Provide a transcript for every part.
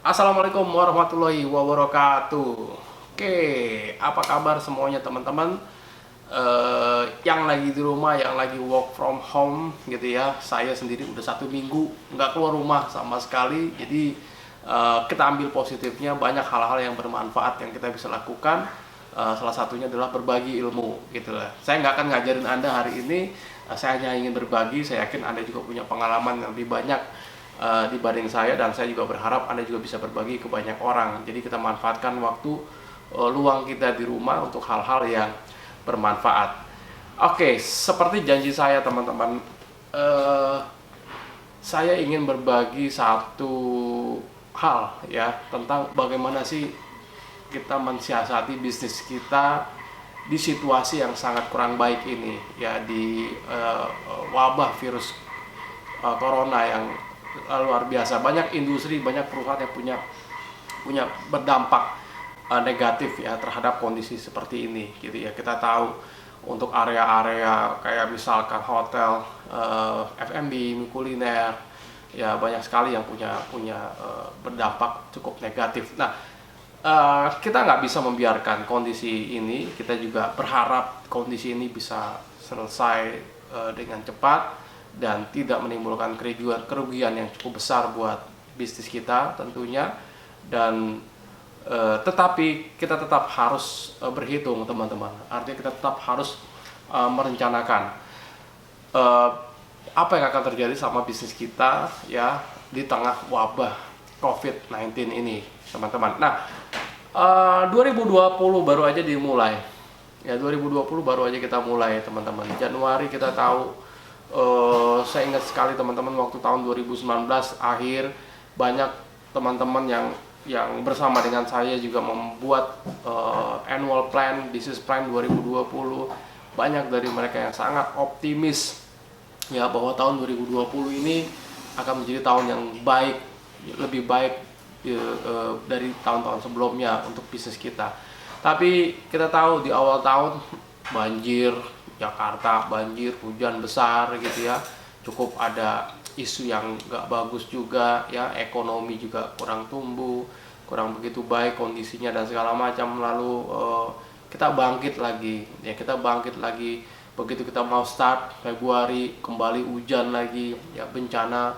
Assalamualaikum warahmatullahi wabarakatuh. Oke, apa kabar semuanya teman-teman? Yang lagi di rumah, yang lagi work from home gitu ya. Saya sendiri udah 1 minggu nggak keluar rumah sama sekali. Jadi kita ambil positifnya, banyak hal-hal yang bermanfaat yang kita bisa lakukan. Salah satunya adalah berbagi ilmu gitu lah. Saya nggak akan ngajarin Anda hari ini. Saya hanya ingin berbagi. Saya yakin Anda juga punya pengalaman yang lebih banyak dibanding saya, dan saya juga berharap Anda juga bisa berbagi ke banyak orang. Jadi kita manfaatkan waktu luang kita di rumah untuk hal-hal yang bermanfaat. Oke, seperti janji saya teman-teman, saya ingin berbagi satu hal ya tentang bagaimana sih kita mensiasati bisnis kita di situasi yang sangat kurang baik ini ya, di wabah virus corona yang luar biasa. Banyak industri, banyak perusahaan yang punya berdampak negatif ya terhadap kondisi seperti ini gitu ya. Kita tahu untuk area-area kayak misalkan hotel, F&B, kuliner ya, banyak sekali yang punya berdampak cukup negatif. Nah, kita nggak bisa membiarkan kondisi ini. Kita juga berharap kondisi ini bisa selesai dengan cepat dan tidak menimbulkan kerugian yang cukup besar buat bisnis kita tentunya. Dan tetapi kita tetap harus berhitung teman-teman. Artinya kita tetap harus merencanakan apa yang akan terjadi sama bisnis kita ya di tengah wabah COVID-19 ini teman-teman. Nah, 2020 baru aja dimulai ya, 2020 baru aja kita mulai teman-teman. Januari kita tahu, saya ingat sekali teman-teman, waktu tahun 2019 akhir banyak teman-teman yang bersama dengan saya juga membuat annual plan, business plan 2020. Banyak dari mereka yang sangat optimis ya bahwa tahun 2020 ini akan menjadi tahun yang baik, lebih baik dari tahun-tahun sebelumnya untuk bisnis kita. Tapi kita tahu di awal tahun banjir Jakarta, banjir, hujan besar gitu ya, cukup ada isu yang nggak bagus juga ya, ekonomi juga kurang tumbuh, kurang begitu baik kondisinya dan segala macam. Lalu kita bangkit lagi ya, kita bangkit lagi begitu kita mau start Februari, kembali hujan lagi ya, bencana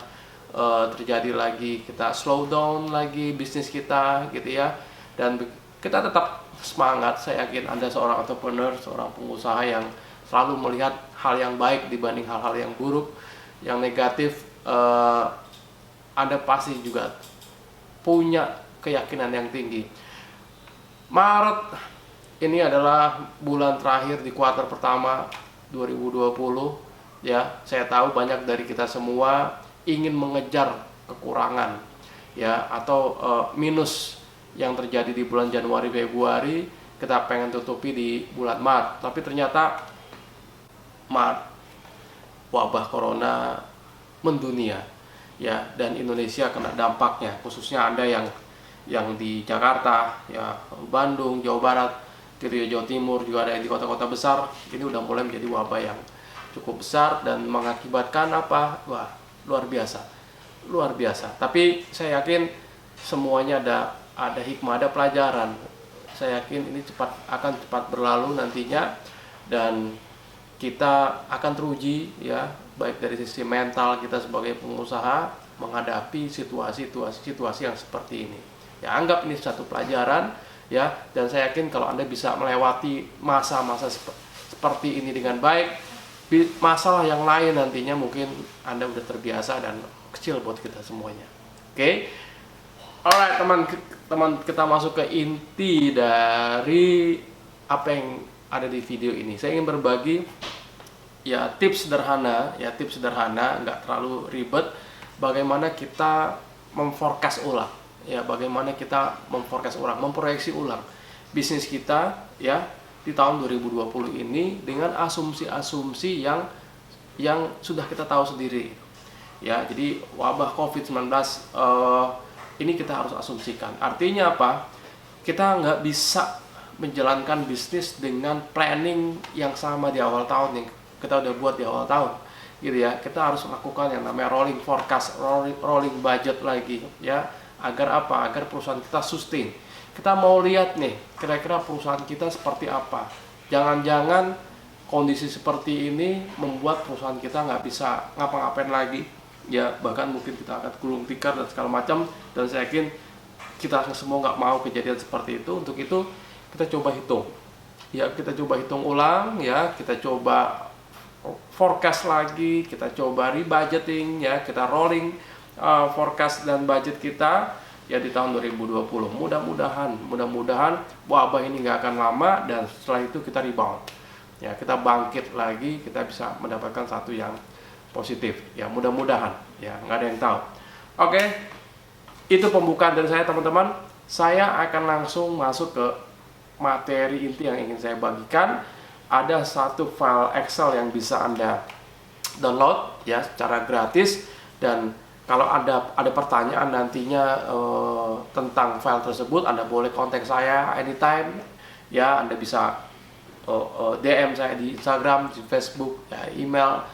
terjadi lagi, kita slow down lagi bisnis kita gitu ya. Dan kita tetap semangat. Saya yakin Anda seorang entrepreneur, seorang pengusaha yang selalu melihat hal yang baik dibanding hal-hal yang buruk, yang negatif. Anda pasti juga punya keyakinan yang tinggi. Maret ini adalah bulan terakhir di kuartal pertama 2020 ya. Saya tahu banyak dari kita semua ingin mengejar kekurangan ya, atau minus yang terjadi di bulan Januari Februari kita pengen tutupi di bulan Maret. Tapi ternyata Maret wabah corona mendunia ya, dan Indonesia kena dampaknya, khususnya Anda yang di Jakarta ya, Bandung, Jawa Barat gitu ya, Jawa Timur juga ada yang di kota-kota besar. Ini udah mulai menjadi wabah yang cukup besar dan mengakibatkan apa? Wah, luar biasa. Luar biasa. Tapi saya yakin semuanya ada hikmah, ada pelajaran. Saya yakin ini akan cepat berlalu nantinya, dan kita akan teruji ya, baik dari sisi mental kita sebagai pengusaha menghadapi situasi yang seperti ini. Ya, anggap ini satu pelajaran ya, dan saya yakin kalau Anda bisa melewati masa-masa seperti ini dengan baik, masalah yang lain nantinya mungkin Anda udah terbiasa dan kecil buat kita semuanya. Oke. Alright teman-teman, kita masuk ke inti dari apa yang ada di video ini. Saya ingin berbagi ya tips sederhana, nggak terlalu ribet, bagaimana kita memforecast ulang ya, bagaimana kita memproyeksi ulang bisnis kita ya di tahun 2020 ini dengan asumsi-asumsi yang sudah kita tahu sendiri ya. Jadi wabah COVID-19 ini kita harus asumsikan. Artinya apa? Kita nggak bisa menjalankan bisnis dengan planning yang sama di awal tahun yang kita udah buat di awal tahun gitu ya. Kita harus melakukan yang namanya rolling forecast, rolling budget lagi ya. Agar apa? Agar perusahaan kita sustain. Kita mau lihat nih, kira-kira perusahaan kita seperti apa. Jangan-jangan kondisi seperti ini membuat perusahaan kita nggak bisa ngapa-ngapain lagi. Ya, bahkan mungkin kita akan gulung tikar dan segala macam. Dan saya yakin kita semua nggak mau kejadian seperti itu. Untuk itu, kita coba hitung. Ya, kita coba hitung ulang, ya, kita coba forecast lagi, kita coba rebudgeting, ya, kita rolling forecast dan budget kita ya di tahun 2020. Mudah-mudahan wabah ini nggak akan lama dan setelah itu kita rebound. Ya, kita bangkit lagi, kita bisa mendapatkan satu yang positif. Ya, mudah-mudahan. Ya, nggak ada yang tahu. Oke, itu pembukaan dari saya, teman-teman. Saya akan langsung masuk ke materi inti yang ingin saya bagikan. Ada satu file Excel yang bisa Anda download ya secara gratis, dan kalau ada pertanyaan nantinya tentang file tersebut, Anda boleh kontak saya anytime ya. Anda bisa DM saya di Instagram, di Facebook, ya, email.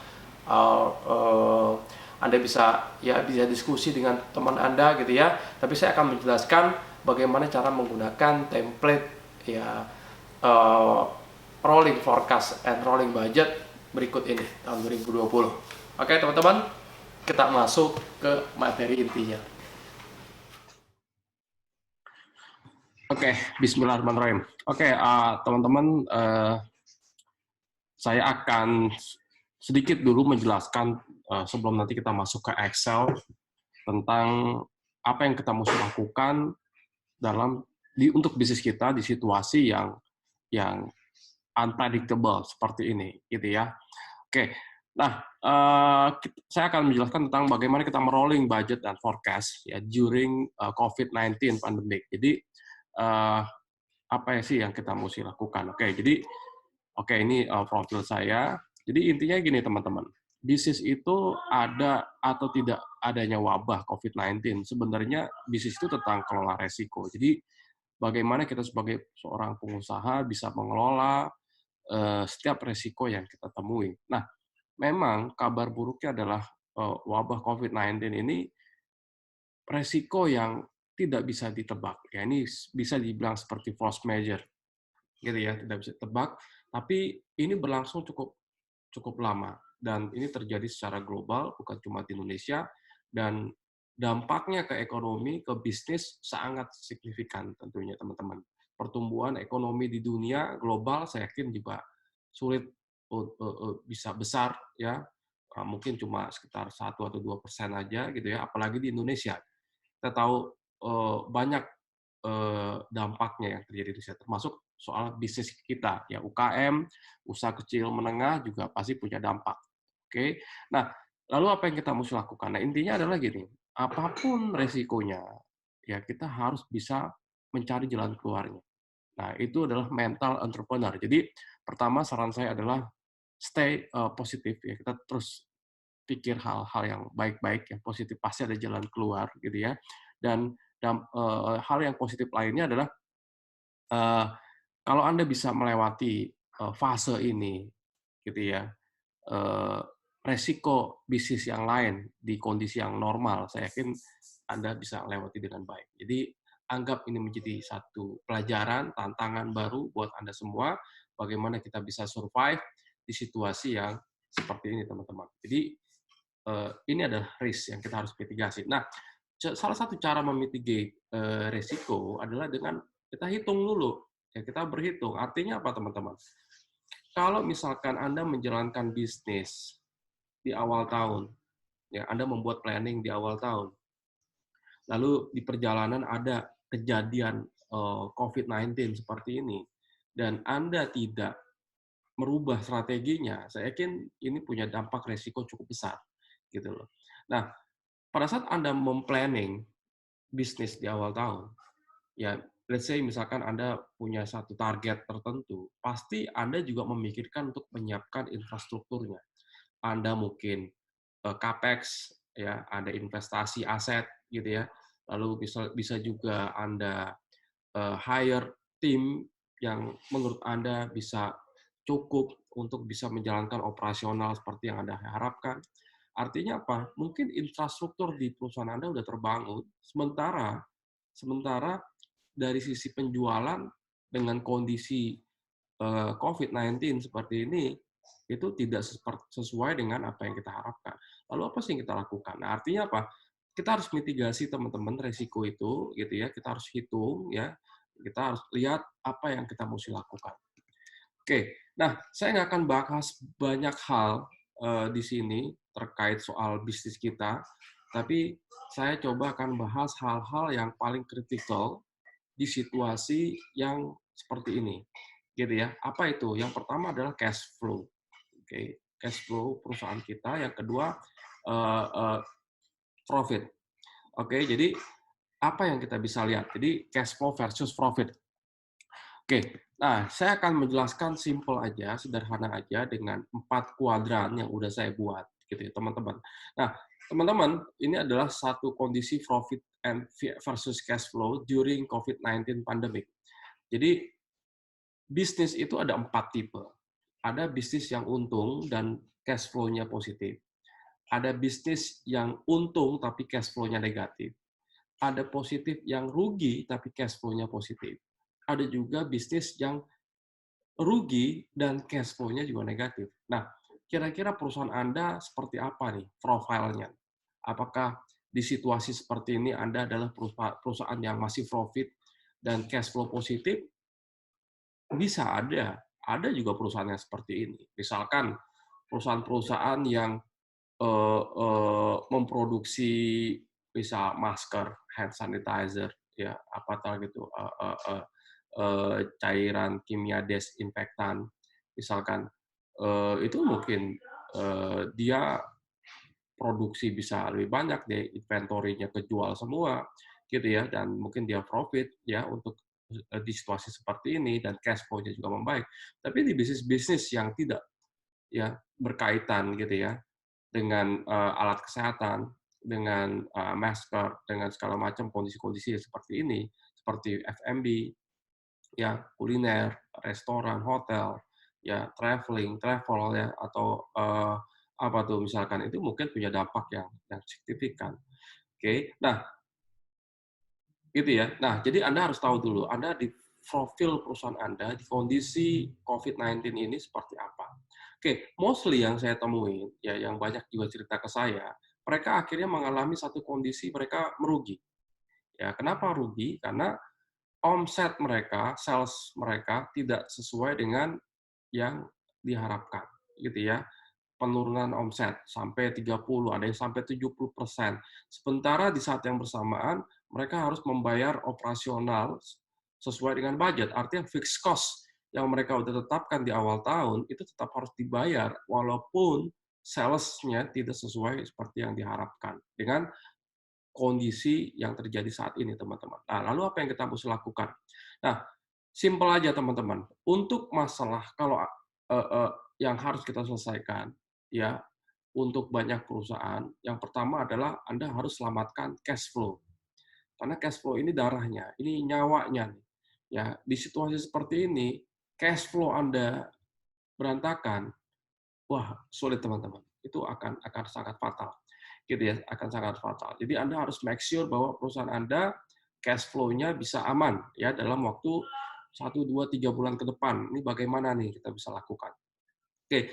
Anda bisa diskusi dengan teman Anda gitu ya. Tapi saya akan menjelaskan bagaimana cara menggunakan template ya rolling forecast and rolling budget berikut ini tahun 2020. Oke teman-teman, kita masuk ke materi intinya. Oke, bismillahirrahmanirrahim. Oke, teman-teman, saya akan sedikit dulu menjelaskan sebelum nanti kita masuk ke Excel tentang apa yang kita mesti lakukan untuk bisnis kita di situasi yang unpredictable seperti ini, gitu ya. Oke, nah saya akan menjelaskan tentang bagaimana kita merolling budget dan forecast ya during COVID-19 pandemic. Jadi apa sih yang kita mesti lakukan? Oke, ini profil saya. Jadi intinya gini teman-teman, bisnis itu ada atau tidak adanya wabah COVID-19, sebenarnya bisnis itu tentang kelola resiko. Jadi bagaimana kita sebagai seorang pengusaha bisa mengelola setiap resiko yang kita temui. Nah, memang kabar buruknya adalah wabah COVID-19 ini resiko yang tidak bisa ditebak. Ya, ini bisa dibilang seperti force major, gitu ya, tidak bisa ditebak. Tapi ini berlangsung cukup lama dan ini terjadi secara global, bukan cuma di Indonesia, dan dampaknya ke ekonomi, ke bisnis sangat signifikan tentunya teman-teman. Pertumbuhan ekonomi di dunia global saya yakin juga sulit bisa besar ya, mungkin cuma sekitar 1 atau 2% aja gitu ya, apalagi di Indonesia. Kita tahu banyak dampaknya yang terjadi di Indonesia, termasuk soal bisnis kita ya, UKM, usaha kecil menengah juga pasti punya dampak. Oke, nah lalu apa yang kita mesti lakukan? Nah intinya adalah gini, apapun resikonya ya kita harus bisa mencari jalan keluarnya. Nah itu adalah mental entrepreneur. Jadi pertama saran saya adalah stay positif ya, kita terus pikir hal-hal yang baik-baik, yang positif, pasti ada jalan keluar gitu ya. Dan hal yang positif lainnya adalah kalau Anda bisa melewati fase ini gitu ya, resiko bisnis yang lain di kondisi yang normal, saya yakin Anda bisa lewati dengan baik. Jadi anggap ini menjadi satu pelajaran, tantangan baru buat Anda semua, bagaimana kita bisa survive di situasi yang seperti ini, teman-teman. Jadi ini adalah risk yang kita harus mitigasi. Nah, salah satu cara memitigate risiko adalah dengan kita hitung dulu. Ya, kita berhitung. Artinya apa, teman-teman? Kalau misalkan Anda menjalankan bisnis di awal tahun, ya Anda membuat planning di awal tahun, lalu di perjalanan ada kejadian COVID-19 seperti ini, dan Anda tidak merubah strateginya, saya yakin ini punya dampak resiko cukup besar, gitu loh. Nah, pada saat Anda memplanning bisnis di awal tahun, ya let's say misalkan Anda punya satu target tertentu, pasti Anda juga memikirkan untuk menyiapkan infrastrukturnya. Anda mungkin capex, ya, ada investasi aset, gitu ya. Lalu bisa juga Anda hire tim yang menurut Anda bisa cukup untuk bisa menjalankan operasional seperti yang Anda harapkan. Artinya apa? Mungkin infrastruktur di perusahaan Anda udah terbangun, sementara sementara dari sisi penjualan dengan kondisi COVID-19 seperti ini, itu tidak sesuai dengan apa yang kita harapkan. Lalu apa sih yang kita lakukan? Nah, artinya apa? Kita harus mitigasi teman-teman resiko itu, gitu ya. Kita harus hitung, ya. Kita harus lihat apa yang kita mesti lakukan. Oke, nah saya nggak akan bahas banyak hal di sini terkait soal bisnis kita, tapi saya coba akan bahas hal-hal yang paling kritikal di situasi yang seperti ini, gitu ya. Apa itu? Yang pertama adalah cash flow, oke, cash flow perusahaan kita. Yang kedua eh, eh, profit, oke. Jadi apa yang kita bisa lihat? Jadi cash flow versus profit. Oke, nah saya akan menjelaskan simple aja, sederhana aja dengan 4 kuadran yang udah saya buat, gitu ya teman-teman. Nah, teman-teman, ini adalah satu kondisi profit and versus cash flow during COVID-19 pandemic. Jadi bisnis itu ada 4 tipe. Ada bisnis yang untung dan cash flow-nya positif. Ada bisnis yang untung tapi cash flow-nya negatif. Ada positif yang rugi tapi cash flow-nya positif. Ada juga bisnis yang rugi dan cash flow-nya juga negatif. Nah, kira-kira perusahaan Anda seperti apa nih profilnya? Apakah di situasi seperti ini Anda adalah perusahaan yang masih profit dan cash flow positif? Bisa ada. Ada juga perusahaan yang seperti ini. Misalkan perusahaan-perusahaan yang memproduksi bisa masker, hand sanitizer, ya apa gitu, cairan kimia desinfektan, misalkan itu mungkin dia produksi bisa lebih banyak deh, inventory-nya kejual semua, gitu ya, dan mungkin dia profit ya untuk di situasi seperti ini dan cash flow-nya juga membaik. Tapi di bisnis-bisnis yang tidak ya berkaitan gitu ya dengan alat kesehatan, dengan masker, dengan segala macam kondisi-kondisi seperti ini, seperti F&B, ya kuliner, restoran, hotel, ya travel ya atau apa tuh misalkan itu mungkin punya dampak yang signifikan. Oke, nah gitu ya. Nah, jadi Anda harus tahu dulu, Anda di profil perusahaan Anda di kondisi COVID-19 ini seperti apa. Oke, mostly yang saya temuin, ya yang banyak juga cerita ke saya, mereka akhirnya mengalami satu kondisi mereka merugi. Ya, kenapa rugi? Karena omset mereka, sales mereka tidak sesuai dengan yang diharapkan, gitu ya. Penurunan omset sampai 30, ada yang sampai 70%. Sementara di saat yang bersamaan, mereka harus membayar operasional sesuai dengan budget. Artinya fixed cost yang mereka sudah tetapkan di awal tahun, itu tetap harus dibayar, walaupun sales-nya tidak sesuai seperti yang diharapkan. Dengan kondisi yang terjadi saat ini, teman-teman. Nah, lalu apa yang kita harus lakukan? Nah, simpel aja, teman-teman. Untuk masalah kalau yang harus kita selesaikan, ya, untuk banyak perusahaan, yang pertama adalah Anda harus selamatkan cash flow. Karena cash flow ini darahnya, ini nyawanya. Ya, di situasi seperti ini, cash flow Anda berantakan, wah sulit teman-teman. Itu akan sangat fatal. Gitu ya, akan sangat fatal. Jadi Anda harus make sure bahwa perusahaan Anda cash flow-nya bisa aman ya dalam waktu 1, 2, 3 bulan ke depan. Ini bagaimana nih kita bisa lakukan? Oke.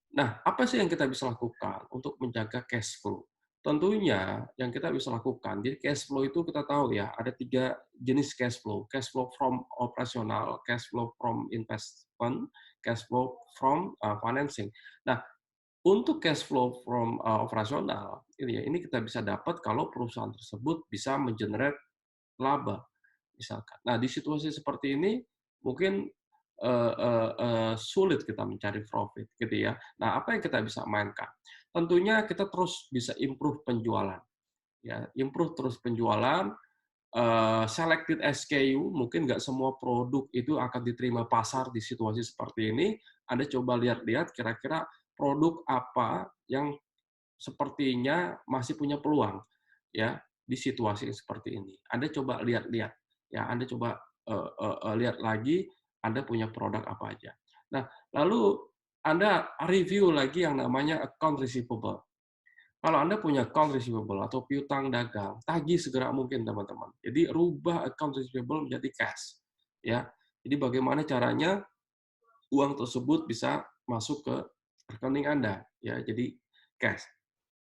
Nah, apa sih yang kita bisa lakukan untuk menjaga cash flow? Tentunya yang kita bisa lakukan, jadi cash flow itu kita tahu ya, ada 3 jenis cash flow. Cash flow from operasional, cash flow from investment, cash flow from financing. Nah, untuk cash flow from operasional, ini kita bisa dapat kalau perusahaan tersebut bisa mengenerate laba, misalkan. Nah, di situasi seperti ini mungkin sulit kita mencari profit, gitu ya. Nah, apa yang kita bisa mainkan? Tentunya kita terus bisa improve penjualan, ya, improve terus penjualan, selected SKU, mungkin nggak semua produk itu akan diterima pasar di situasi seperti ini. Anda coba lihat-lihat kira-kira produk apa yang sepertinya masih punya peluang ya di situasi seperti ini. Anda coba lihat-lihat ya, Anda coba lihat lagi Anda punya produk apa aja. Nah, lalu Anda review lagi yang namanya account receivable. Kalau Anda punya account receivable atau piutang dagang, tagih segera mungkin teman-teman. Jadi rubah account receivable menjadi cash. Ya, jadi bagaimana caranya uang tersebut bisa masuk ke rekening Anda, ya, jadi cash,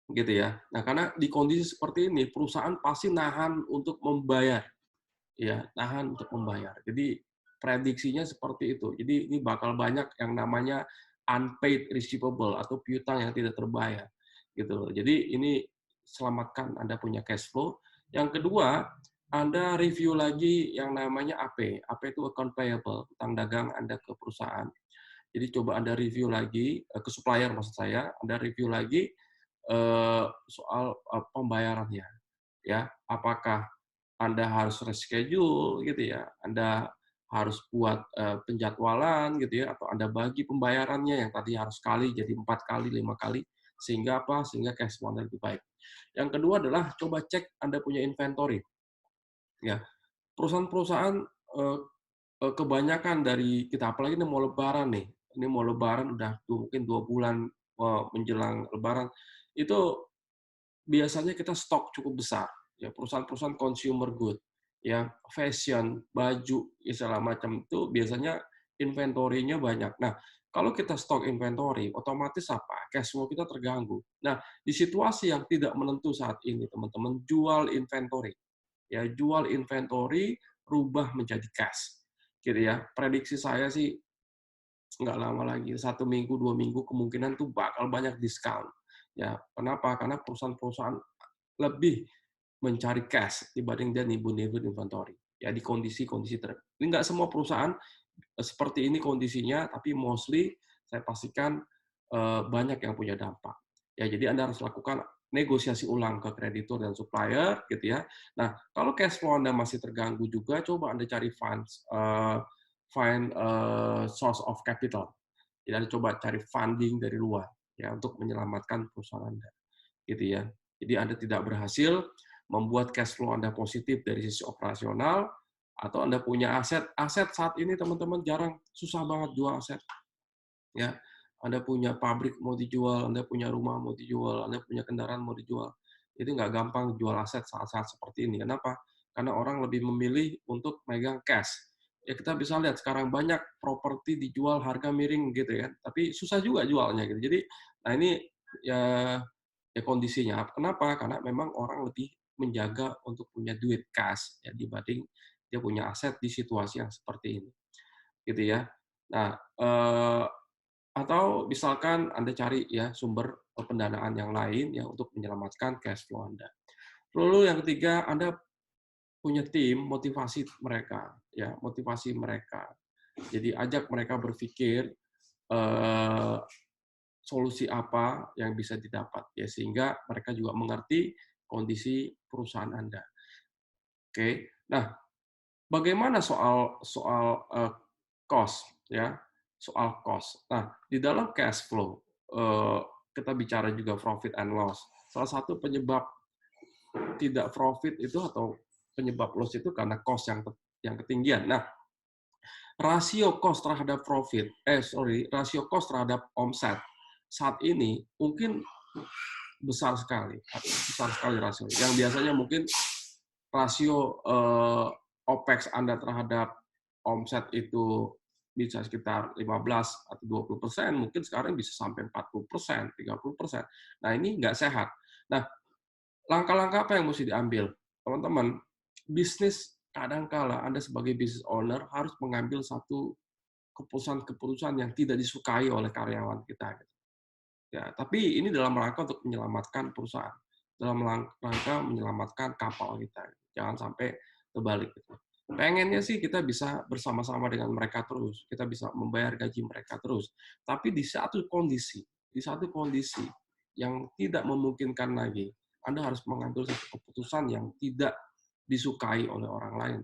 gitu ya. Nah, karena di kondisi seperti ini, perusahaan pasti nahan untuk membayar, ya, nahan untuk membayar. Jadi prediksinya seperti itu. Jadi ini bakal banyak yang namanya unpaid receivable atau piutang yang tidak terbayar, gitu loh. Jadi ini selamatkan Anda punya cash flow. Yang kedua, Anda review lagi yang namanya AP. AP itu account payable, utang dagang Anda ke perusahaan. Jadi coba Anda review lagi ke supplier maksud saya, Anda review lagi soal pembayarannya, ya. Apakah Anda harus reschedule gitu ya, Anda harus buat penjadwalan gitu ya, atau Anda bagi pembayarannya yang tadi harus sekali jadi 4 kali, 5 kali, sehingga apa? Sehingga cash flow Anda lebih baik. Yang kedua adalah coba cek Anda punya inventory, ya. Perusahaan-perusahaan eh, kebanyakan dari kita, apalagi ini mau lebaran nih, ini mau lebaran udah mungkin 2 bulan menjelang lebaran, itu biasanya kita stok cukup besar, ya perusahaan-perusahaan consumer good, ya fashion, baju, ya segala macam itu biasanya inventory-nya banyak. Nah, kalau kita stok inventory, otomatis apa? Cash flow kita terganggu. Nah, di situasi yang tidak menentu saat ini, teman-teman, jual inventory. Ya, jual inventory, rubah menjadi cash. Gitu ya. Prediksi saya sih nggak lama lagi, 1 minggu, 2 minggu, kemungkinan tuh bakal banyak diskon. Ya, kenapa? Karena perusahaan-perusahaan lebih mencari cash dibanding dia nimbun-nimbun inventory. Ya, di kondisi-kondisi ini nggak semua perusahaan seperti ini kondisinya, tapi mostly saya pastikan banyak yang punya dampak. Ya, jadi Anda harus lakukan negosiasi ulang ke kreditur dan supplier, gitu ya. Nah, kalau cash flow Anda masih terganggu juga, coba Anda cari find source of capital. Jadi Anda coba cari funding dari luar, ya, untuk menyelamatkan perusahaan Anda, gitu ya. Jadi Anda tidak berhasil membuat cash flow Anda positif dari sisi operasional, atau Anda punya aset. Aset saat ini teman-teman jarang, susah banget jual aset. Ya, Anda punya pabrik mau dijual, Anda punya rumah mau dijual, Anda punya kendaraan mau dijual. Itu nggak gampang jual aset saat-saat seperti ini. Kenapa? Karena orang lebih memilih untuk megang cash. Ya kita bisa lihat sekarang banyak properti dijual harga miring gitu ya, tapi susah juga jualnya gitu. Jadi, nah ini ya ya kondisinya. Kenapa? Karena memang orang lebih menjaga untuk punya duit cash ya dibanding dia punya aset di situasi yang seperti ini, gitu ya. Nah, atau misalkan Anda cari ya sumber pendanaan yang lain ya untuk menyelamatkan cash flow Anda. Lalu yang ketiga, Anda punya tim, motivasi mereka, ya motivasi mereka. Jadi ajak mereka berpikir eh, solusi apa yang bisa didapat ya sehingga mereka juga mengerti kondisi perusahaan Anda. Oke. Nah, bagaimana soal soal cost ya? Soal cost. Nah, di dalam cash flow kita bicara juga profit and loss. Salah satu penyebab tidak profit itu atau penyebab loss itu karena cost yang ketinggian. Nah, rasio cost terhadap rasio cost terhadap omset saat ini mungkin besar sekali rasio. Yang biasanya mungkin rasio OPEX Anda terhadap omset itu bisa sekitar 15 atau 20%, mungkin sekarang bisa sampai 40%, 30%. Nah, ini nggak sehat. Nah, langkah-langkah apa yang mesti diambil? Teman-teman, bisnis kadangkala Anda sebagai business owner harus mengambil satu keputusan-keputusan yang tidak disukai oleh karyawan kita. Ya, tapi ini dalam rangka untuk menyelamatkan perusahaan, dalam rangka menyelamatkan kapal kita. Jangan sampai terbalik. Gitu. Pengennya sih kita bisa bersama-sama dengan mereka terus, kita bisa membayar gaji mereka terus. Tapi di satu kondisi yang tidak memungkinkan lagi, Anda harus mengambil satu keputusan yang tidak disukai oleh orang lain,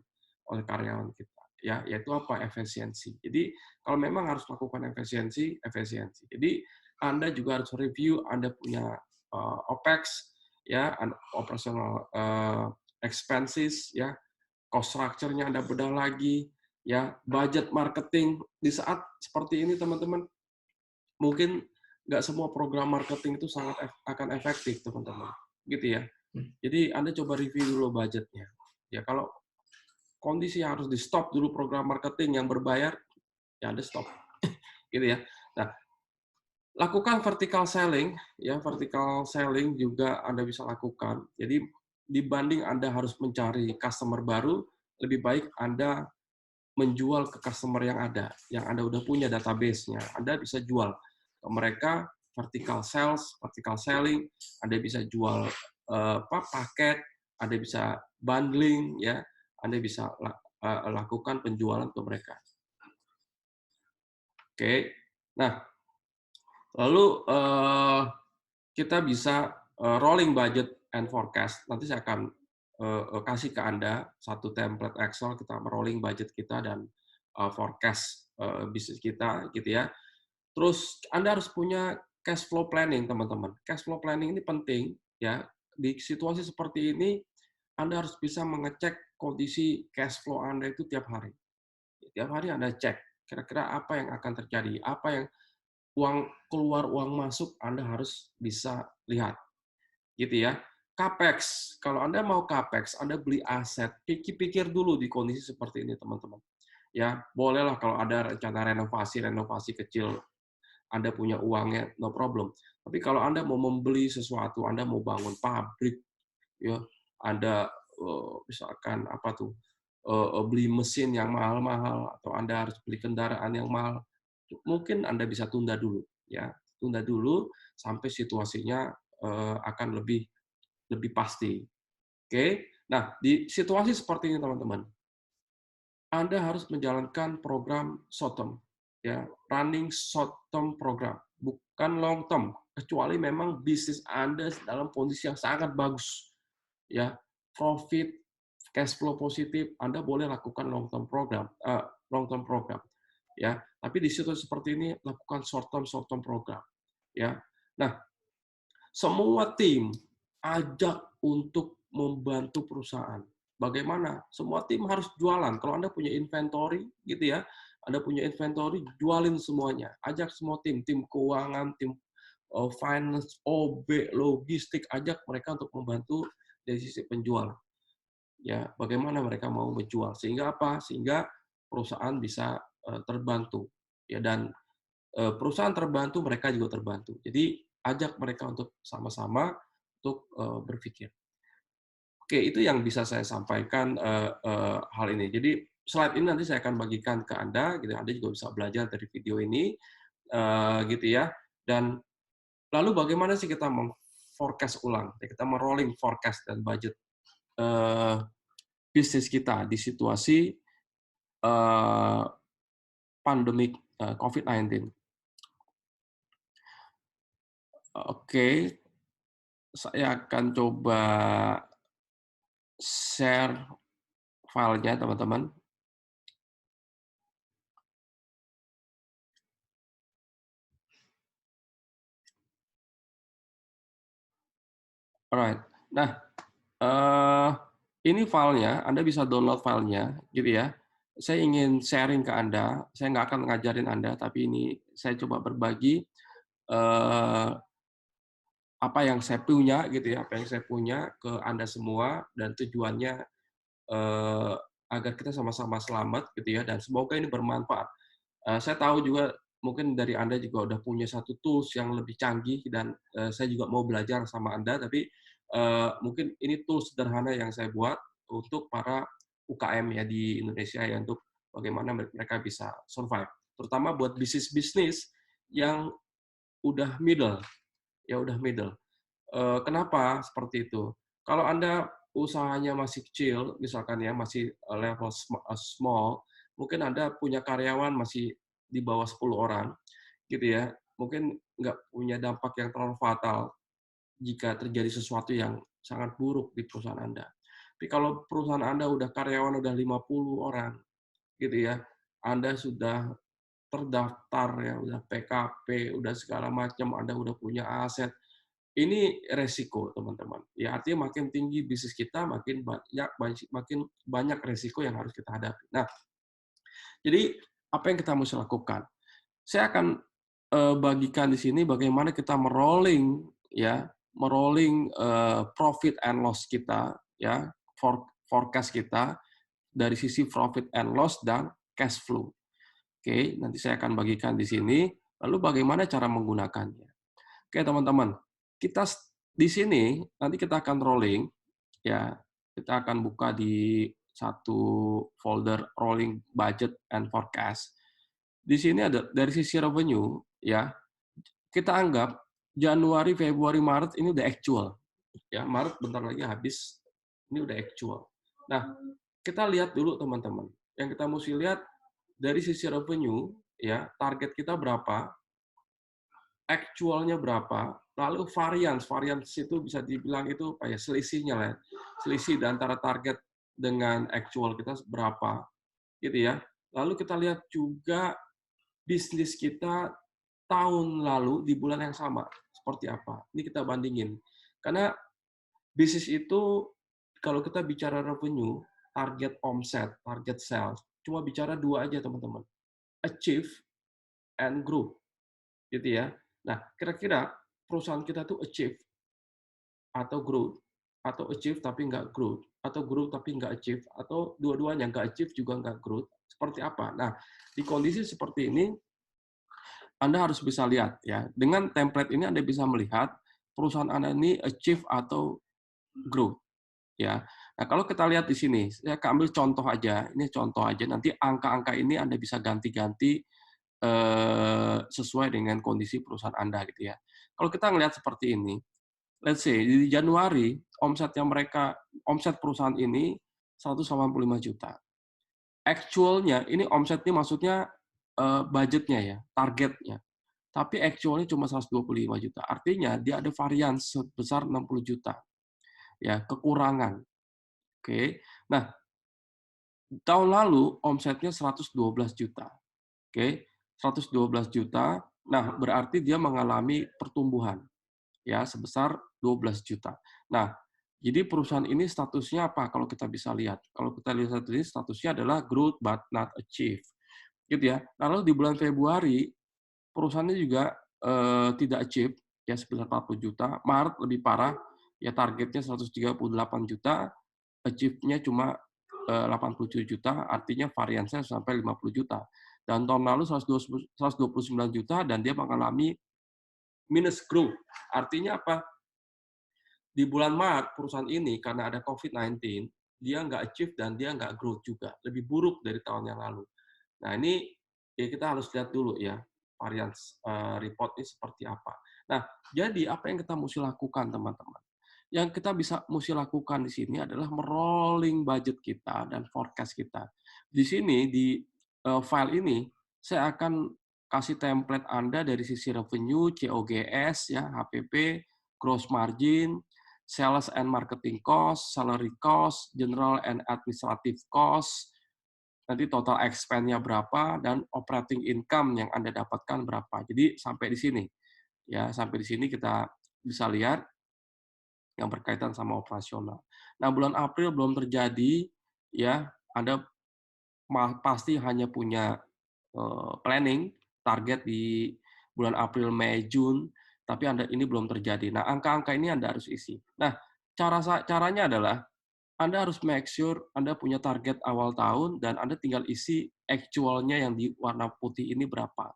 oleh karyawan kita. Ya, yaitu apa? Efisiensi. Jadi kalau memang harus melakukan efisiensi, efisiensi. Jadi anda juga harus review Anda punya OPEX, ya, operational expenses, ya, cost structure-nya Anda bedah lagi, ya, budget marketing di saat seperti ini teman-teman, mungkin nggak semua program marketing itu akan efektif, teman-teman. Gitu ya. Jadi Anda coba review dulu budgetnya. Ya, kalau kondisi yang harus di-stop dulu program marketing yang berbayar, ya Anda stop. Gitu ya. Nah, lakukan vertical selling, ya vertical selling juga Anda bisa lakukan. Jadi dibanding Anda harus mencari customer baru, lebih baik Anda menjual ke customer yang Anda udah punya database-nya. Anda bisa jual ke mereka vertical sales, vertical selling, Anda bisa jual paket, Anda bisa bundling, ya, Anda bisa lakukan penjualan ke mereka. Oke, nah lalu kita bisa rolling budget and forecast. Nanti saya akan kasih ke Anda satu template Excel, kita rolling budget kita dan forecast bisnis kita, gitu ya. Terus Anda harus punya cash flow planning, teman-teman. Cash flow planning ini penting, ya. Di situasi seperti ini, Anda harus bisa mengecek kondisi cash flow Anda itu tiap hari. Tiap hari Anda cek, kira-kira apa yang akan terjadi, apa yang uang keluar, uang masuk, Anda harus bisa lihat. Gitu ya. Capex, kalau Anda mau capex, Anda beli aset, pikir dulu di kondisi seperti ini, teman-teman. Ya, bolehlah kalau ada rencana renovasi kecil, Anda punya uangnya, no problem. Tapi kalau Anda mau membeli sesuatu, Anda mau bangun pabrik, ya, Anda misalkan apa tuh, beli mesin yang mahal-mahal, atau Anda harus beli kendaraan yang mahal, mungkin Anda bisa tunda dulu, ya, tunda dulu sampai situasinya akan lebih pasti. Oke. Nah, di situasi seperti ini, teman-teman, Anda harus menjalankan program short term, ya, running short term program, bukan long term, kecuali memang bisnis Anda dalam kondisi yang sangat bagus, ya, profit, cash flow positif, Anda boleh lakukan long term program, ya. Tapi di situasi seperti ini lakukan short term program, ya. Nah, semua tim ajak untuk membantu perusahaan. Bagaimana? Semua tim harus jualan. Kalau Anda punya inventory, gitu ya, Anda punya inventory, jualin semuanya. Ajak semua tim keuangan, tim finance, OB, logistik, ajak mereka untuk membantu dari sisi penjual. Ya, bagaimana mereka mau menjual? Sehingga apa? Sehingga perusahaan bisa terbantu. Ya, dan perusahaan terbantu, mereka juga terbantu. Jadi ajak mereka untuk sama-sama untuk berpikir. Oke, itu yang bisa saya sampaikan hal ini. Jadi slide ini nanti saya akan bagikan ke Anda, gitu. Anda juga bisa belajar dari video ini, gitu ya. Dan lalu bagaimana sih kita forecast ulang, kita rolling forecast dan budget bisnis kita di situasi pandemik COVID-19. Oke, saya akan coba share filenya, teman-teman. Alright. Nah, ini filenya, Anda bisa download filenya, gitu ya. Saya ingin sharing ke Anda, saya nggak akan ngajarin Anda, tapi ini saya coba berbagi apa yang saya punya, gitu ya, apa yang saya punya ke Anda semua, dan tujuannya agar kita sama-sama selamat, gitu ya, dan semoga ini bermanfaat. Saya tahu juga mungkin dari Anda juga udah punya satu tools yang lebih canggih, dan saya juga mau belajar sama Anda, tapi mungkin ini tools sederhana yang saya buat untuk para UKM ya di Indonesia, ya, untuk bagaimana mereka bisa survive. Terutama buat bisnis-bisnis yang udah middle, ya udah middle. Kenapa seperti itu? Kalau Anda usahanya masih kecil, misalkan ya, masih level small, mungkin Anda punya karyawan masih di bawah 10 orang, gitu ya, mungkin nggak punya dampak yang terlalu fatal jika terjadi sesuatu yang sangat buruk di perusahaan Anda. Tapi kalau perusahaan Anda udah karyawan udah 50 orang, gitu ya, Anda sudah terdaftar ya, udah PKP, udah segala macam, Anda udah punya aset, ini resiko, teman-teman. Ya, artinya makin tinggi bisnis kita, makin banyak resiko yang harus kita hadapi. Nah, jadi apa yang kita mesti lakukan? Saya akan bagikan di sini bagaimana kita merolling ya, merolling profit and loss kita ya, forecast kita dari sisi profit and loss dan cash flow. Oke, nanti saya akan bagikan di sini. Lalu bagaimana cara menggunakannya? Oke, teman-teman. Kita di sini nanti kita akan rolling ya. Kita akan buka di satu folder rolling budget and forecast. Di sini ada dari sisi revenue ya. Kita anggap Januari, Februari, Maret ini udah actual. Ya, Maret bentar lagi habis. Ini udah actual. Nah, kita lihat dulu teman-teman. Yang kita mesti lihat dari sisi revenue ya, target kita berapa, actualnya berapa, lalu variance itu bisa dibilang itu apa ya, selisihnya lah, selisih antara target dengan actual kita berapa, gitu ya. Lalu kita lihat juga bisnis kita tahun lalu di bulan yang sama seperti apa. Ini kita bandingin. Karena bisnis itu kalau kita bicara revenue, target omset, target sales, cuma bicara dua aja teman-teman. Achieve and grow. Gitu ya. Nah, kira-kira perusahaan kita tuh achieve atau growth, atau achieve tapi nggak growth, atau growth tapi nggak achieve, atau dua-duanya nggak achieve juga nggak growth, seperti apa? Nah, di kondisi seperti ini, Anda harus bisa lihat ya. Dengan template ini Anda bisa melihat perusahaan Anda ini achieve atau growth ya. Nah, kalau kita lihat di sini, saya ambil contoh aja. Ini contoh aja. Nanti angka-angka ini Anda bisa ganti-ganti sesuai dengan kondisi perusahaan Anda gitu ya. Kalau kita ngelihat seperti ini, let's say di Januari omset perusahaan ini 185 juta. Actualnya ini omset ini maksudnya budgetnya ya, targetnya. Tapi actualnya cuma 125 juta. Artinya dia ada varian sebesar 60 juta. Ya, kekurangan. Oke. Nah, tahun lalu omsetnya 112 juta. Oke. 112 juta. Nah, berarti dia mengalami pertumbuhan ya sebesar 12 juta. Nah, jadi perusahaan ini statusnya apa kalau kita bisa lihat? Kalau kita lihat statusnya adalah growth but not achieved. Gitu ya. Lalu di bulan Februari perusahaannya juga tidak achieve ya sebesar 40 juta. Maret lebih parah ya targetnya 138 juta, achieve-nya cuma 87 juta, artinya variansnya sampai 50 juta. Dan tahun lalu 129 juta dan dia mengalami minus growth. Artinya apa? Di bulan Maret perusahaan ini karena ada COVID-19, dia nggak achieve dan dia nggak growth juga. Lebih buruk dari tahun yang lalu. Nah ini ya kita harus lihat dulu ya variance report ini seperti apa. Nah jadi apa yang kita mesti lakukan teman-teman? Yang kita mesti lakukan di sini adalah merolling budget kita dan forecast kita. Di sini di file ini saya akan kasih template Anda dari sisi revenue, COGS, ya, HPP, gross margin, sales and marketing cost, salary cost, general and administrative cost, nanti total expense-nya berapa, dan operating income yang Anda dapatkan berapa. Jadi sampai di sini. Ya, sampai di sini kita bisa lihat yang berkaitan sama operasional. Nah, bulan April belum terjadi, ya, Anda pasti hanya punya planning, target di bulan April, Mei, Jun, tapi Anda ini belum terjadi. Nah, angka-angka ini Anda harus isi. Nah, caranya adalah Anda harus make sure Anda punya target awal tahun dan Anda tinggal isi actual-nya yang di warna putih ini berapa,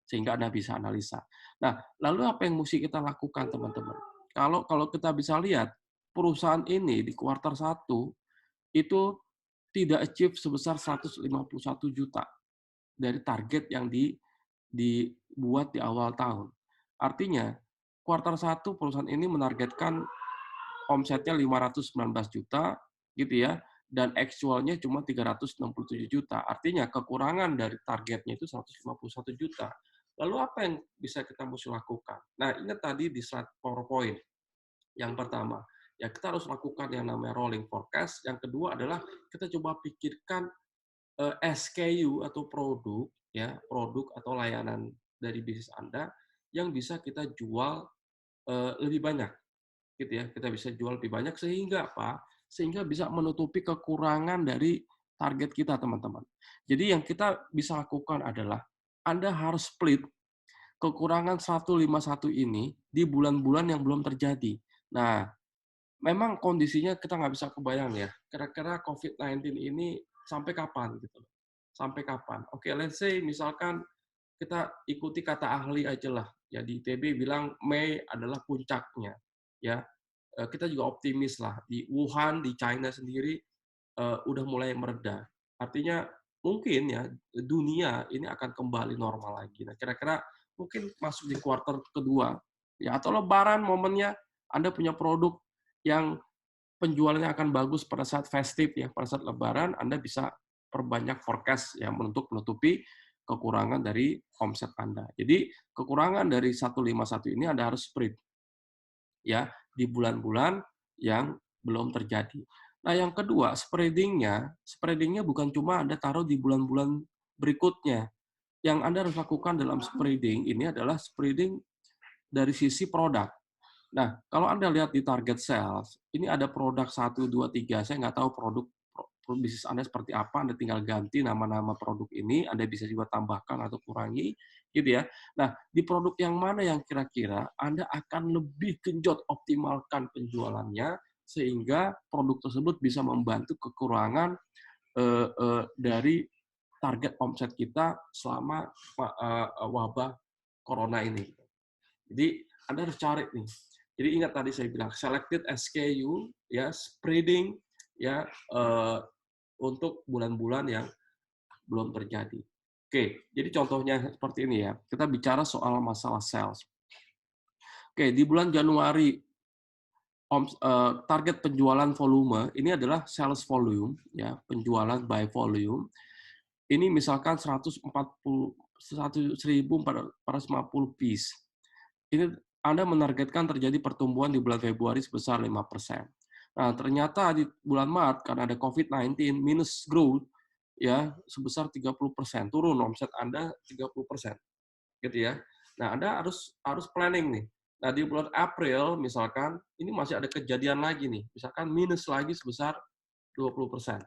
sehingga Anda bisa analisa. Nah, lalu apa yang mesti kita lakukan, teman-teman? Kalau kita bisa lihat, perusahaan ini di kuartal 1 itu tidak achieve sebesar 151 juta dari target yang dibuat di awal tahun. Artinya, kuartal 1 perusahaan ini menargetkan omsetnya 519 juta, gitu ya, dan actualnya cuma 367 juta. Artinya kekurangan dari targetnya itu 151 juta. Lalu apa yang bisa kita mesti lakukan? Nah, ingat tadi di slide PowerPoint. Yang pertama, ya kita harus lakukan yang namanya rolling forecast. Yang kedua adalah kita coba pikirkan SKU atau produk, ya produk atau layanan dari bisnis Anda yang bisa kita jual lebih banyak, gitu ya. Kita bisa jual lebih banyak sehingga apa? Sehingga bisa menutupi kekurangan dari target kita, teman-teman. Jadi yang kita bisa lakukan adalah Anda harus split kekurangan 151 ini di bulan-bulan yang belum terjadi. Nah, memang kondisinya kita nggak bisa kebayang ya, kira-kira COVID-19 ini sampai kapan gitu loh. Sampai kapan? Oke, let's say misalkan kita ikuti kata ahli aja lah. Ya di ITB bilang Mei adalah puncaknya. Ya, kita juga optimis lah. Di Wuhan, di China sendiri udah mulai mereda. Artinya mungkin ya dunia ini akan kembali normal lagi. Nah, kira-kira mungkin masuk di kuartal kedua ya atau Lebaran momennya Anda punya produk yang penjualannya akan bagus pada saat festive ya, pada saat Lebaran Anda bisa perbanyak forecast yang untuk menutupi kekurangan dari omset Anda. Jadi kekurangan dari 151 ini Anda harus spread ya di bulan-bulan yang belum terjadi. Nah, yang kedua, spreading-nya bukan cuma Anda taruh di bulan-bulan berikutnya. Yang Anda harus lakukan dalam spreading ini adalah spreading dari sisi produk. Nah, kalau Anda lihat di target sales, ini ada produk 1, 2, 3. Saya nggak tahu produk bisnis Anda seperti apa, Anda tinggal ganti nama-nama produk ini, Anda bisa juga tambahkan atau kurangi, gitu ya. Nah, di produk yang mana yang kira-kira Anda akan lebih genjot optimalkan penjualannya, sehingga produk tersebut bisa membantu kekurangan dari target omset kita selama wabah corona ini. Jadi Anda harus cari nih. Jadi ingat tadi saya bilang selected SKU ya spreading ya untuk bulan-bulan yang belum terjadi. Oke, jadi contohnya seperti ini ya. Kita bicara soal masalah sales. Oke, di bulan Januari target penjualan volume ini adalah sales volume ya, penjualan by volume. Ini misalkan 1.450 piece. Ini Anda menargetkan terjadi pertumbuhan di bulan Februari sebesar 5%. Nah, ternyata di bulan Maret karena ada COVID-19 minus growth ya sebesar 30%, turun omset Anda 30%, gitu ya. Nah, Anda harus planning nih. Nah, di bulan April misalkan ini masih ada kejadian lagi nih, misalkan minus lagi sebesar 20%.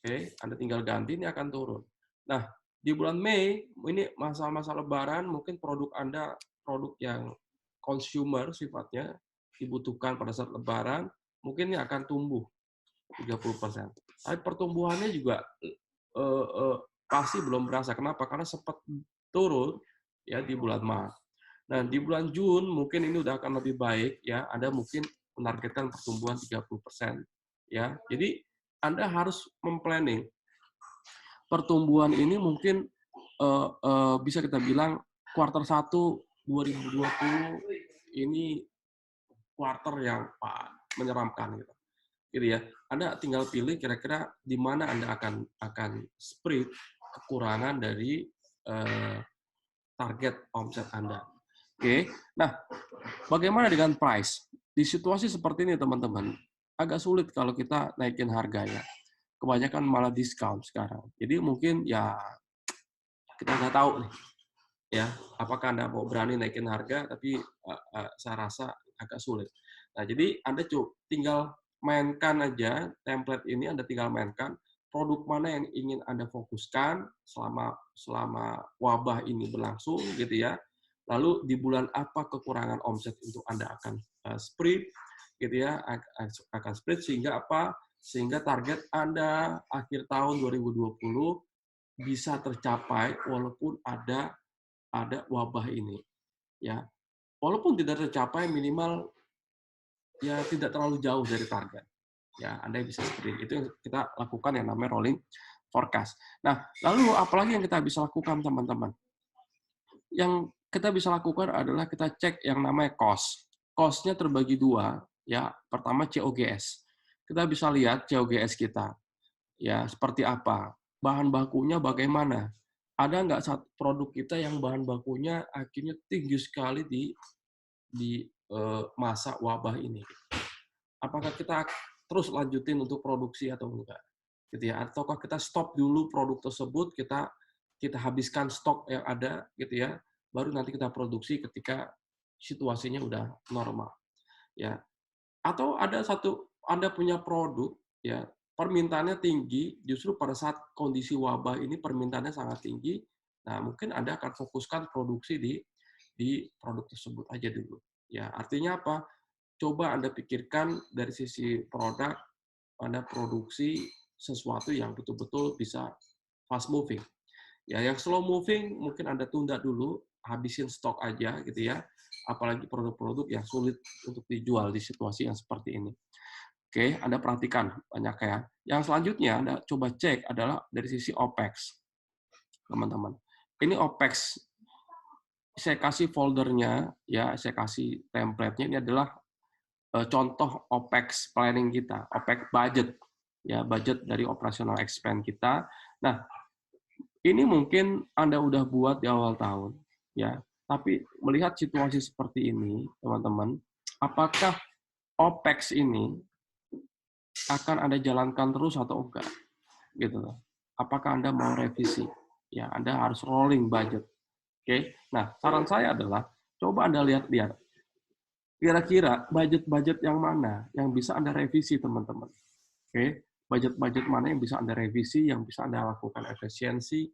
Oke, Anda tinggal ganti, ini akan turun. Nah, di bulan Mei, ini masa-masa Lebaran, mungkin produk Anda produk yang consumer sifatnya, dibutuhkan pada saat Lebaran, mungkin ini akan tumbuh 30%. Tapi pertumbuhannya juga pasti belum berasa. Kenapa? Karena sempat turun ya di bulan Maret. Nah, di bulan Jun mungkin ini udah akan lebih baik ya. Anda mungkin menargetkan pertumbuhan 30% ya. Jadi Anda harus memplanning pertumbuhan ini mungkin bisa kita bilang kuartal 1 2020 ini kuartal yang menyeramkan gitu. Gitu ya. Anda tinggal pilih kira-kira di mana Anda akan spread kekurangan dari target omset Anda. Oke. Nah, bagaimana dengan price? Di situasi seperti ini teman-teman, agak sulit kalau kita naikin harga ya. Kebanyakan malah diskon sekarang. Jadi mungkin ya kita nggak tahu nih ya apakah Anda mau berani naikin harga, tapi saya rasa agak sulit. Nah, jadi Anda tinggal mainkan aja template ini, Anda tinggal mainkan produk mana yang ingin Anda fokuskan selama wabah ini berlangsung gitu ya. Lalu di bulan apa kekurangan omset untuk Anda akan spread gitu ya, akan spread sehingga apa? Sehingga target Anda akhir tahun 2020 bisa tercapai walaupun ada wabah ini ya. Walaupun tidak tercapai minimal ya tidak terlalu jauh dari target. Ya, Anda bisa seperti itu yang kita lakukan yang namanya rolling forecast. Nah, lalu apalagi yang kita bisa lakukan teman-teman? Yang kita bisa lakukan adalah kita cek yang namanya cost. Cost-nya terbagi dua, ya. Pertama COGS. Kita bisa lihat COGS kita. Ya, seperti apa? Bahan bakunya bagaimana? Ada nggak satu produk kita yang bahan bakunya akhirnya tinggi sekali di masa wabah ini? Apakah kita terus lanjutin untuk produksi atau enggak? Gitu ya. Ataukah kita stop dulu produk tersebut, kita habiskan stok yang ada gitu ya, baru nanti kita produksi ketika situasinya udah normal. Ya. Atau ada Anda punya produk ya, permintaannya tinggi, justru pada saat kondisi wabah ini permintaannya sangat tinggi, Nah, mungkin Anda akan fokuskan produksi di produk tersebut aja dulu. Ya, artinya apa? Coba Anda pikirkan dari sisi produk, Anda produksi sesuatu yang betul-betul bisa fast moving. Ya, yang slow moving mungkin Anda tunda dulu, habisin stok aja gitu ya. Apalagi produk-produk yang sulit untuk dijual di situasi yang seperti ini. Oke, Anda perhatikan banyak ya. Yang selanjutnya Anda coba cek adalah dari sisi OPEX, teman-teman. Ini OPEX, saya kasih foldernya, ya, saya kasih template-nya. Ini adalah contoh OPEX planning kita, OPEX budget, ya, budget dari operational expense kita. Nah, ini mungkin Anda udah buat di awal tahun, ya. Tapi melihat situasi seperti ini, teman-teman, apakah OPEX ini akan Anda jalankan terus atau enggak? Gitu loh. Apakah Anda mau revisi? Ya, Anda harus rolling budget. Oke. Nah, saran saya adalah coba Anda lihat-lihat. Kira-kira budget-budget yang mana yang bisa Anda revisi, teman-teman. Oke. Budget-budget mana yang bisa Anda revisi, yang bisa Anda lakukan efisiensi,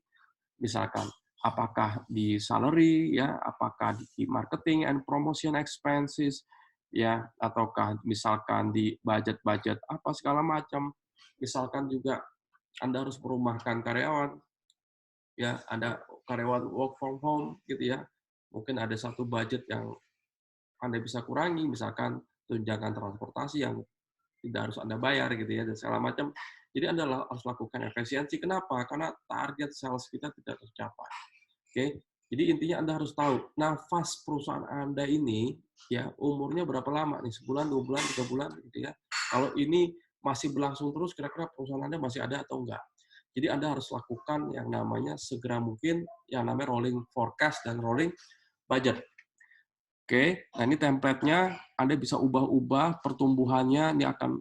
misalkan apakah di salary, ya, apakah di marketing and promotion expenses, ya, ataukah misalkan di budget-budget apa segala macam. Misalkan juga Anda harus merumahkan karyawan, ya, ada karyawan work from home gitu ya. Mungkin ada satu budget yang Anda bisa kurangi, misalkan tunjangan transportasi yang tidak harus Anda bayar gitu ya, dan segala macam. Jadi Anda harus lakukan efisiensi. Kenapa? Karena target sales kita tidak tercapai. Oke, jadi intinya Anda harus tahu nafas perusahaan Anda ini ya umurnya berapa lama nih, sebulan, 2 bulan, 3 bulan gitu ya. Kalau ini masih berlangsung terus, kira-kira perusahaan Anda masih ada atau enggak. Jadi Anda harus lakukan yang namanya segera mungkin yang namanya rolling forecast dan rolling budget. Oke, nah ini template-nya Anda bisa ubah-ubah pertumbuhannya, ini akan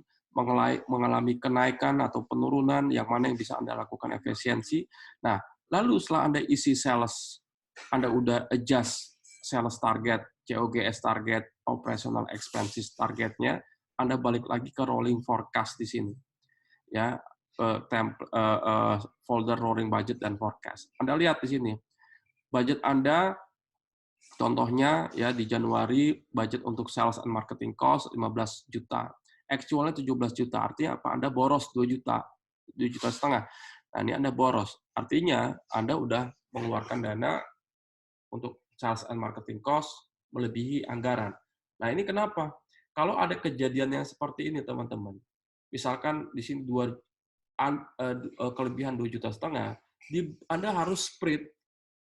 mengalami kenaikan atau penurunan, yang mana yang bisa Anda lakukan efisiensi. Nah, lalu setelah Anda isi sales, Anda udah adjust sales target, COGS target, operational expenses targetnya, Anda balik lagi ke rolling forecast di sini. Ya, folder rolling budget dan forecast. Anda lihat di sini, budget Anda. Contohnya ya di Januari budget untuk sales and marketing cost 15 juta. Actualnya 17 juta. Artinya apa? Anda boros 2 juta. 2 juta setengah. Nah, ini Anda boros. Artinya Anda udah mengeluarkan dana untuk sales and marketing cost melebihi anggaran. Nah, ini kenapa? Kalau ada kejadian yang seperti ini, teman-teman. Misalkan di sini kelebihan 2 juta setengah, Anda harus spread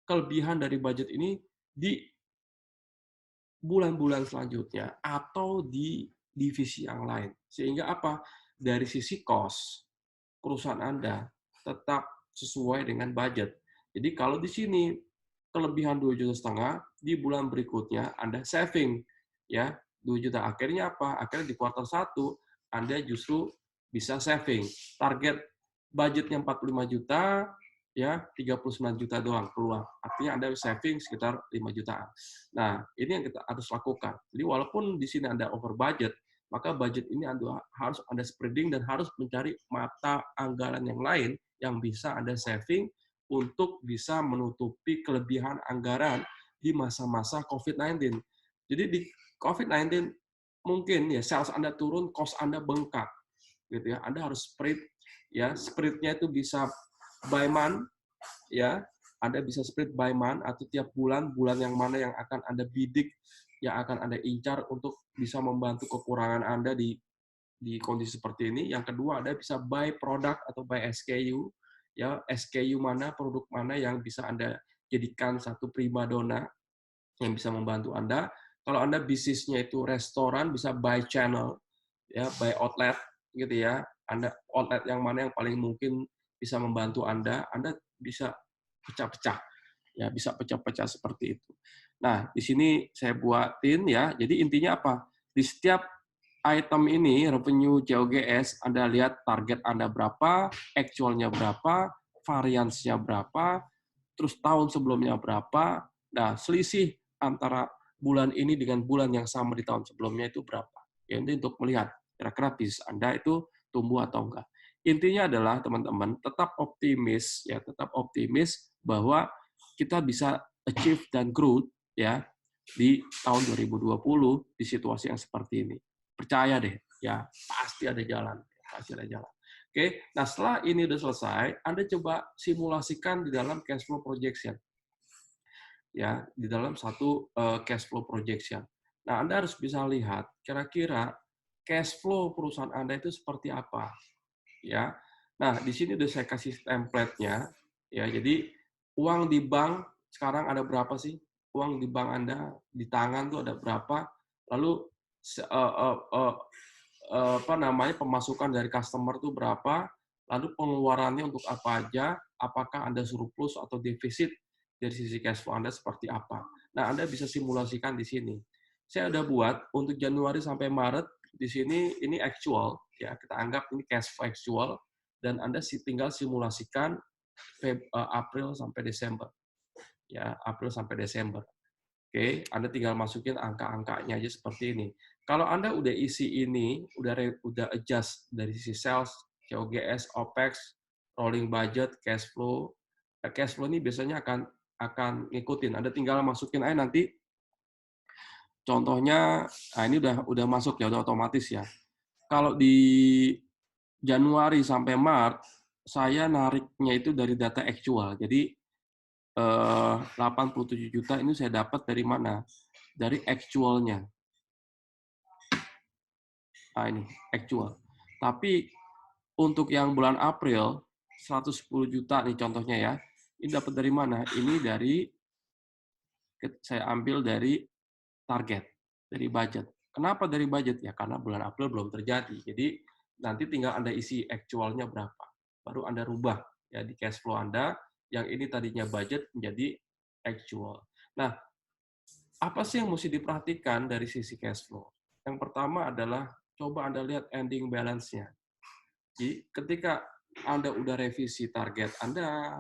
kelebihan dari budget ini di bulan-bulan selanjutnya atau di divisi yang lain. Sehingga apa? Dari sisi cost, perusahaan Anda tetap sesuai dengan budget. Jadi kalau di sini kelebihan 2,5 juta, di bulan berikutnya Anda saving ya 2 juta. Akhirnya apa? Akhirnya di kuartal 1 Anda justru bisa saving. Target budgetnya 45 juta, ya 39 juta doang keluar. Artinya Anda saving sekitar 5 jutaan. Nah, ini yang kita harus lakukan. Jadi walaupun di sini Anda over budget, maka budget ini harus Anda spreading dan harus mencari mata anggaran yang lain yang bisa Anda saving untuk bisa menutupi kelebihan anggaran di masa-masa COVID-19. Jadi di COVID-19 mungkin ya sales Anda turun, cost Anda bengkak gitu ya. Anda harus spread ya, spreadnya itu bisa by month ya. Anda bisa spread by month atau tiap bulan yang mana yang akan Anda bidik, yang akan Anda incar untuk bisa membantu kekurangan Anda di kondisi seperti ini. Yang kedua, Anda bisa buy product atau buy SKU, ya SKU mana, produk mana yang bisa Anda jadikan satu primadona yang bisa membantu Anda. Kalau Anda bisnisnya itu restoran, bisa buy channel, ya buy outlet gitu ya. Anda outlet yang mana yang paling mungkin bisa membantu Anda bisa pecah-pecah. Ya, bisa pecah-pecah seperti itu. Nah, di sini saya buatin ya. Jadi intinya apa? Di setiap item ini, revenue COGS, Anda lihat target Anda berapa, actualnya berapa, variansnya berapa, terus tahun sebelumnya berapa. Nah, selisih antara bulan ini dengan bulan yang sama di tahun sebelumnya itu berapa. Ya, ini untuk melihat kira-kira bisnis Anda itu tumbuh atau enggak. Intinya adalah teman-teman tetap optimis ya, tetap optimis bahwa kita bisa achieve dan growth ya di tahun 2020 di situasi yang seperti ini. Percaya deh, ya pasti ada jalan, pasti ada jalan. Oke, nah setelah ini udah selesai, Anda coba simulasikan di dalam cash flow projection. Ya, di dalam satu cash flow projection. Nah, Anda harus bisa lihat kira-kira cash flow perusahaan Anda itu seperti apa, ya. Nah, di sini udah saya kasih template-nya, ya. Jadi uang di bank sekarang ada berapa sih? Uang di bank Anda di tangan tuh ada berapa? Lalu apa namanya pemasukan dari customer tuh berapa? Lalu pengeluarannya untuk apa aja? Apakah Anda surplus atau defisit? Dari sisi cash flow Anda seperti apa. Nah, Anda bisa simulasikan di sini. Saya udah buat untuk Januari sampai Maret, di sini ini actual, ya kita anggap ini cash flow actual, dan Anda tinggal simulasikan April sampai Desember. Ya, April sampai Desember. Oke, Anda tinggal masukin angka-angkanya aja seperti ini. Kalau Anda udah isi ini, udah adjust dari sisi sales, COGS, OPEX, rolling budget, cash flow. Cash flow ini biasanya akan ngikutin. Anda tinggal masukin aja nanti. Contohnya, nah ini udah masuk ya, udah otomatis ya. Kalau di Januari sampai Maret, saya nariknya itu dari data actual. Jadi 87 juta ini saya dapat dari mana? Dari actualnya. Nah ini actual. Tapi untuk yang bulan April 110 juta nih contohnya ya. Ini dapat dari mana? Ini dari saya ambil dari target, dari budget. Kenapa dari budget? Ya karena bulan April belum terjadi. Jadi nanti tinggal Anda isi actualnya berapa. Baru Anda rubah ya di cash flow Anda yang ini tadinya budget menjadi actual. Nah, apa sih yang mesti diperhatikan dari sisi cash flow? Yang pertama adalah coba Anda lihat ending balance-nya. Jadi ketika Anda udah revisi target Anda,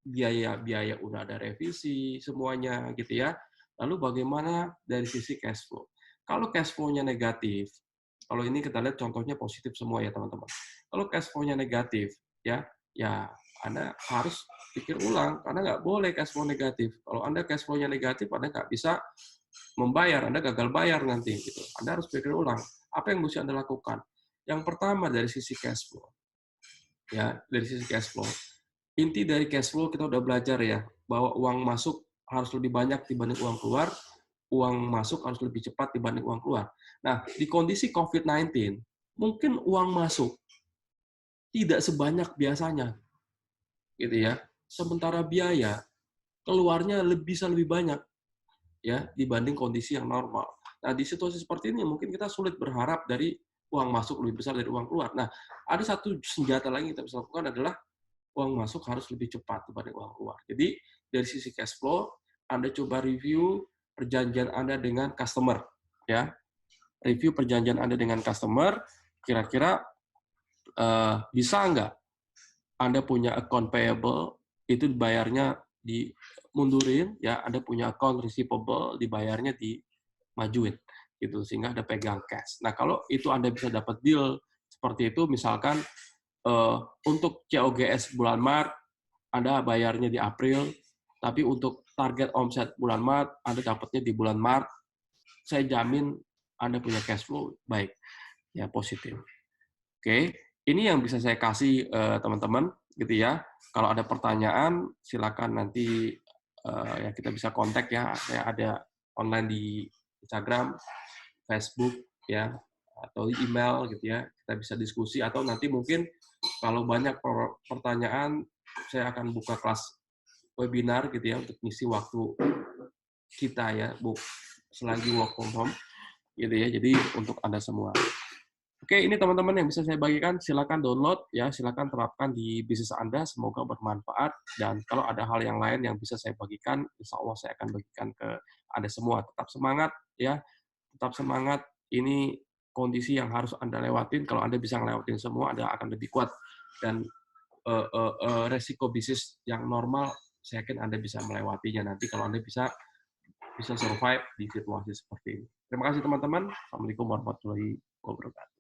biaya-biaya udah ada revisi semuanya gitu ya. Lalu bagaimana dari sisi cash flow? Kalau cash flow-nya negatif, kalau ini kita lihat contohnya positif semua ya teman-teman. Kalau cash flow-nya negatif, ya Anda harus pikir ulang karena nggak boleh cash flow negatif. Kalau Anda cash flow-nya negatif, Anda nggak bisa membayar, Anda gagal bayar nanti. Gitu. Anda harus pikir ulang apa yang mesti Anda lakukan. Yang pertama dari sisi cash flow, ya dari sisi cash flow. Inti dari cash flow kita udah belajar ya bahwa uang masuk harus lebih banyak dibanding uang keluar, uang masuk harus lebih cepat dibanding uang keluar. Nah, di kondisi COVID-19, mungkin uang masuk tidak sebanyak biasanya, gitu ya. Sementara biaya keluarnya bisa lebih banyak ya dibanding kondisi yang normal. Nah, di situasi seperti ini mungkin kita sulit berharap dari uang masuk lebih besar dari uang keluar. Nah, ada satu senjata lagi yang kita bisa lakukan adalah uang masuk harus lebih cepat dibanding uang keluar. Jadi, dari sisi cash flow, Anda coba review perjanjian Anda dengan customer. Ya, review perjanjian Anda dengan customer, kira-kira bisa nggak Anda punya account payable, itu dibayarnya dimundurin, ya Anda punya account receivable, dibayarnya dimajuin, gitu sehingga Anda pegang cash. Nah, kalau itu Anda bisa dapat deal seperti itu, misalkan untuk COGS bulan Maret, Anda bayarnya di April, tapi untuk target omset bulan Maret, Anda dapatnya di bulan Maret, saya jamin Anda punya cash flow baik, ya positif. Oke, ini yang bisa saya kasih teman-teman, gitu ya. Kalau ada pertanyaan, silakan nanti ya kita bisa kontak ya. Saya ada online di Instagram, Facebook, ya, atau email gitu ya. Kita bisa diskusi atau nanti mungkin kalau banyak pertanyaan, saya akan buka kelas webinar gitu ya untuk ngisi waktu kita ya, Bu, selagi work from home gitu ya. Jadi untuk Anda semua. Oke, ini teman-teman yang bisa saya bagikan, silakan download ya, silakan terapkan di bisnis Anda, semoga bermanfaat. Dan kalau ada hal yang lain yang bisa saya bagikan, insya Allah saya akan bagikan ke Anda semua. Tetap semangat ya, tetap semangat. Ini kondisi yang harus Anda lewatin. Kalau Anda bisa ngelewatin semua, Anda akan lebih kuat. Dan resiko bisnis yang normal, saya yakin Anda bisa melewatinya nanti kalau Anda bisa survive di situasi seperti ini. Terima kasih teman-teman. Assalamualaikum warahmatullahi wabarakatuh.